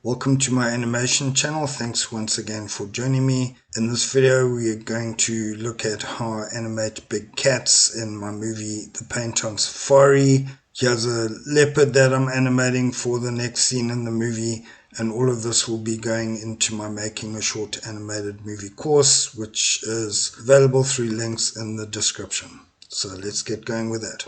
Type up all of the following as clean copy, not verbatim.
Welcome to my animation channel. Thanks once again for joining me. In this video we are going to look at how I animate big cats in my movie The Paint on Safari. Here's a leopard that I'm animating for the next scene in the movie, and all of this will be going into my Making a Short Animated Movie course, which is available through links in the description. So let's get going with that.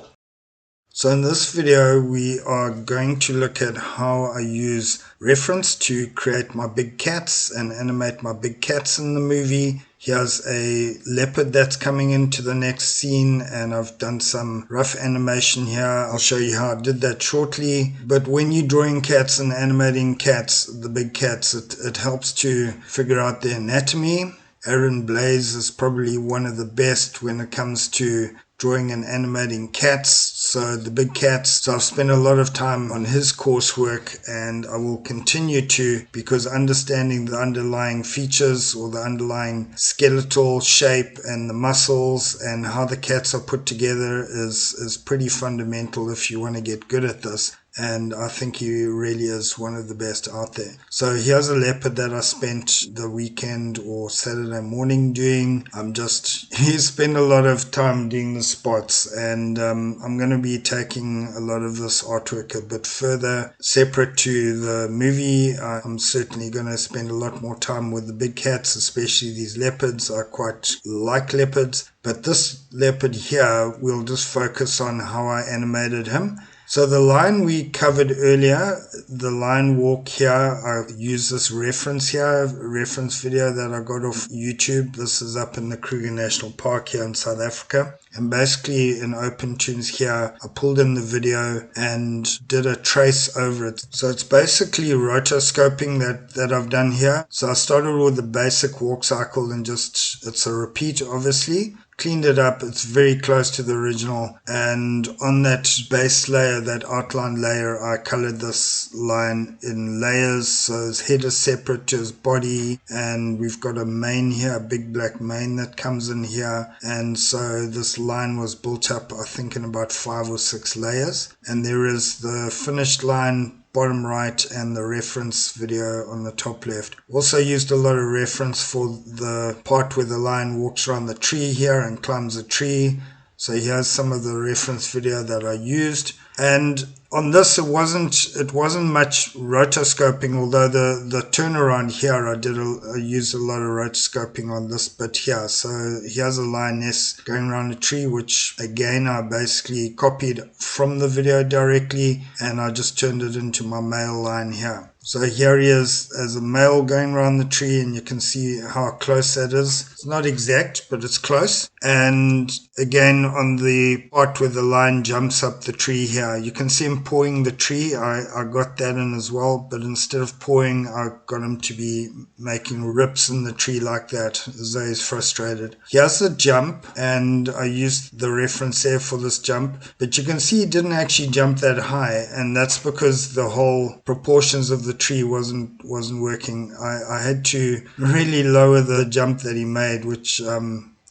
So in this video we are going to look at how I use reference to create my big cats and animate my big cats in the movie. Here's a leopard that's coming into the next scene, and I've done some rough animation here. I'll show you how I did that shortly. But when you're drawing cats and animating cats, the big cats, it helps to figure out their anatomy. Aaron Blaze is probably one of the best when it comes to drawing and animating cats, so the big cats. So I've spent a lot of time on his coursework, and I will continue to, because understanding the underlying features or the underlying skeletal shape and the muscles and how the cats are put together is pretty fundamental if you want to get good at this. And I think he really is one of the best out there. So here's a leopard that I spent the weekend or Saturday morning doing. He spent a lot of time doing the spots, and I'm going to be taking a lot of this artwork a bit further. Separate to the movie, I'm certainly going to spend a lot more time with the big cats, especially these leopards. I quite like leopards, but this leopard here, we'll just focus on how I animated him. So the line we covered earlier, the line walk here, I use this reference here, reference video that I got off YouTube. This is up in the Kruger National Park here in South Africa. And basically in OpenToonz here, I pulled in the video and did a trace over it. So it's basically rotoscoping that I've done here. So I started with the basic walk cycle and it's a repeat obviously. Cleaned it up, it's very close to the original, and on that base layer, that outline layer, I colored this line in layers. So his head is separate to his body, and we've got a mane here, a big black mane that comes in here, and so this line was built up I think in about 5 or 6 layers, and there is the finished line bottom right and the reference video on the top left. Also used a lot of reference for the part where the lion walks around the tree here and climbs a tree. So here's some of the reference video that I used. And on this it wasn't much rotoscoping, although the turnaround here I used a lot of rotoscoping on this bit here. So here's a lioness going around a tree, which again I basically copied from the video directly, and I just turned it into my male lion here. So here he is as a male going around the tree, and you can see how close that is. It's not exact, but it's close. And again, on the part where the lion jumps up the tree here, you can see him pawing the tree. I got that in as well, but instead of pawing, I got him to be making rips in the tree like that, as though he's frustrated. Here's the jump, and I used the reference there for this jump, but you can see he didn't actually jump that high, and that's because the whole proportions of the tree wasn't working. I had to really lower the jump that he made, which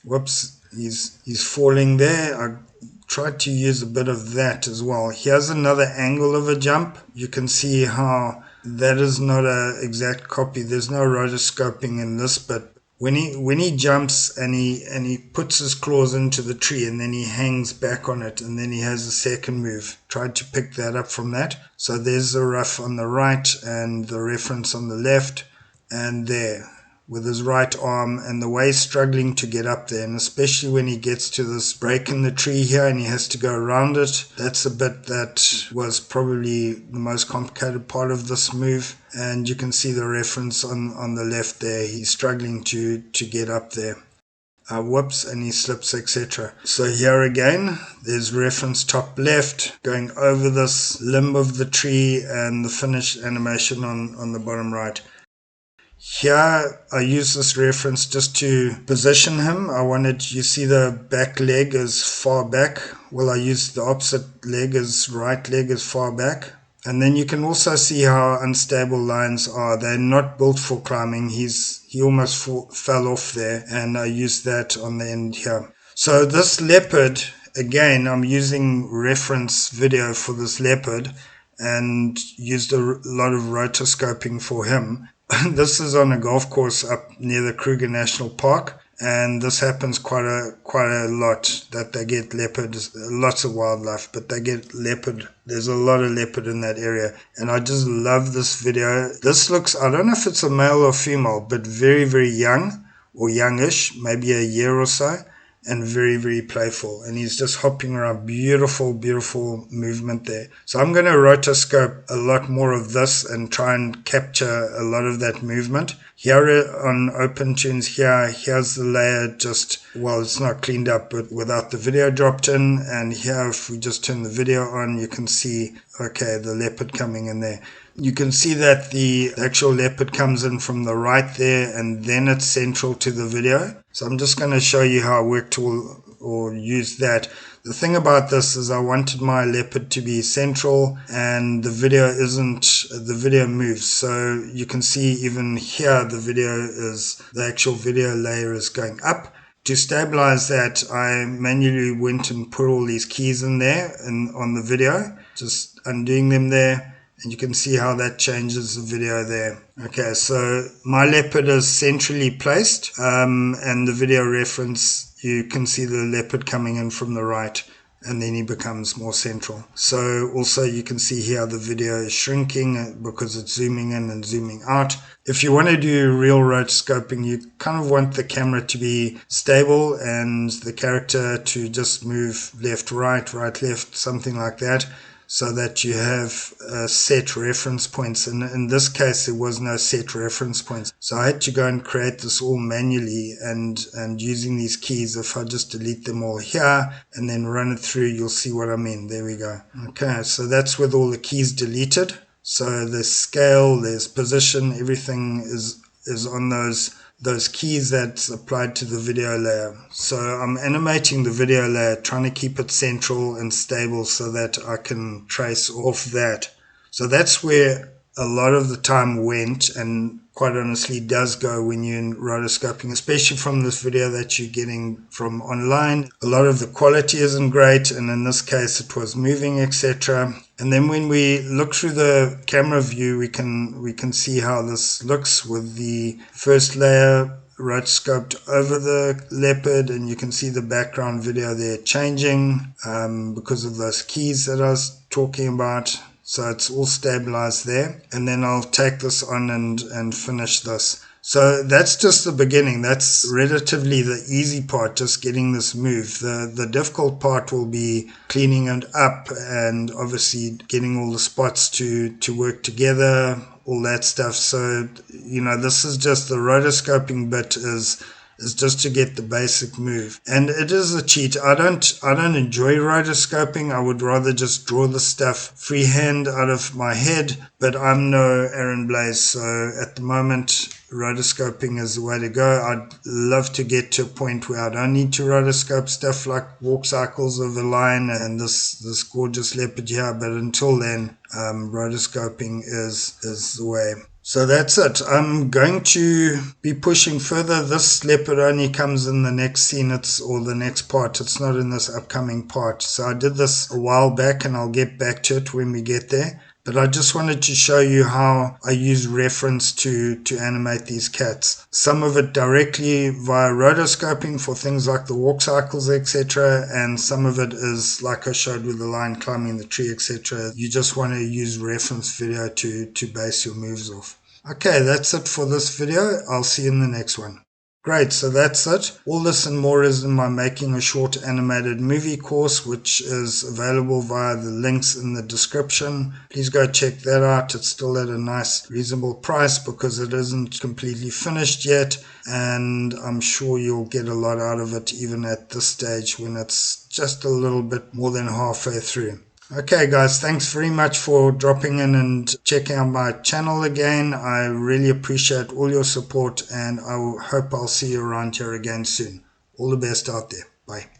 whoops, he's falling there. I tried to use a bit of that as well. Here's another angle of a jump. You can see how that is not an exact copy. There's no rotoscoping in this, but when he jumps and he puts his claws into the tree and then he hangs back on it, and then he has a second move. Tried to pick that up from that. So there's the rough on the right and the reference on the left, and there with his right arm, and the way he's struggling to get up there, and especially when he gets to this break in the tree here and he has to go around it. That's a bit that was probably the most complicated part of this move, and you can see the reference on the left there. He's struggling to get up there. Whoops, and he slips, etc. So here again, there's reference top left going over this limb of the tree, and the finished animation on the bottom right. Here I use this reference just to position him. You see the back leg is far back. Well, I used the opposite leg, his right leg is far back. And then you can also see how unstable lions are. They're not built for climbing. He almost fell off there, and I used that on the end here. So this leopard, again, I'm using reference video for this leopard, and used a lot of rotoscoping for him. This is on a golf course up near the Kruger National Park, and this happens quite a lot, that they get leopards, lots of wildlife, but they get leopard. There's a lot of leopard in that area, and I just love this video. This looks, I don't know if it's a male or female, but very, very young, or youngish, maybe a year or so, and very, very playful. And he's just hopping around. Beautiful, beautiful movement there. So I'm going to rotoscope a lot more of this and try and capture a lot of that movement. Here on OpenToonz, here's the layer just, well, it's not cleaned up, but without the video dropped in. And here, if we just turn the video on, you can see, okay, the leopard coming in there. You can see that the actual leopard comes in from the right there, and then it's central to the video. So I'm just going to show you how I worked or used that. The thing about this is I wanted my leopard to be central, and the video moves. So you can see even here the actual video layer is going up. To stabilize that, I manually went and put all these keys in there and on the video, just undoing them there. And you can see how that changes the video there. Okay, so my leopard is centrally placed, and the video reference, you can see the leopard coming in from the right, and then he becomes more central. So also you can see here the video is shrinking because it's zooming in and zooming out. If you want to do real rotoscoping, you kind of want the camera to be stable and the character to just move left, right, right, left, something like that, so that you have set reference points. And in this case, there was no set reference points. So I had to go and create this all manually, and using these keys. If I just delete them all here and then run it through, you'll see what I mean. There we go. Okay, so that's with all the keys deleted. So there's scale, there's position, everything is on those keys that's applied to the video layer. So I'm animating the video layer, trying to keep it central and stable so that I can trace off that. So that's where a lot of the time went, and quite honestly does go when you're in rotoscoping, especially from this video that you're getting from online. A lot of the quality isn't great, and in this case it was moving, etc. And then when we look through the camera view, we can see how this looks with the first layer rotoscoped over the leopard, and you can see the background video there changing because of those keys that I was talking about. So it's all stabilized there, and then I'll take this on and finish this. So that's just the beginning. That's relatively the easy part, just getting this move. The difficult part will be cleaning it up and obviously getting all the spots to work together, all that stuff. So, this is just the rotoscoping bit is just to get the basic move. And it is a cheat. I don't enjoy rotoscoping. I would rather just draw the stuff freehand out of my head, but I'm no Aaron Blaze, so at the moment rotoscoping is the way to go. I'd love to get to a point where I don't need to rotoscope stuff like walk cycles of a lion and this gorgeous leopard here, but until then, rotoscoping is the way. So that's it. I'm going to be pushing further. This leopard only comes in the next scene, or the next part. It's not in this upcoming part. So I did this a while back, and I'll get back to it when we get there. But I just wanted to show you how I use reference to animate these cats. Some of it directly via rotoscoping for things like the walk cycles, etc. And some of it is like I showed with the lion climbing the tree, etc. You just want to use reference video to base your moves off. Okay, that's it for this video. I'll see you in the next one. Great, so that's it. All this and more is in my Making a Short Animated Movie course, which is available via the links in the description. Please go check that out. It's still at a nice, reasonable price because it isn't completely finished yet, and I'm sure you'll get a lot out of it even at this stage when it's just a little bit more than halfway through. Okay guys, thanks very much for dropping in and checking out my channel again. I really appreciate all your support, and I hope I'll see you around here again soon. All the best out there. Bye.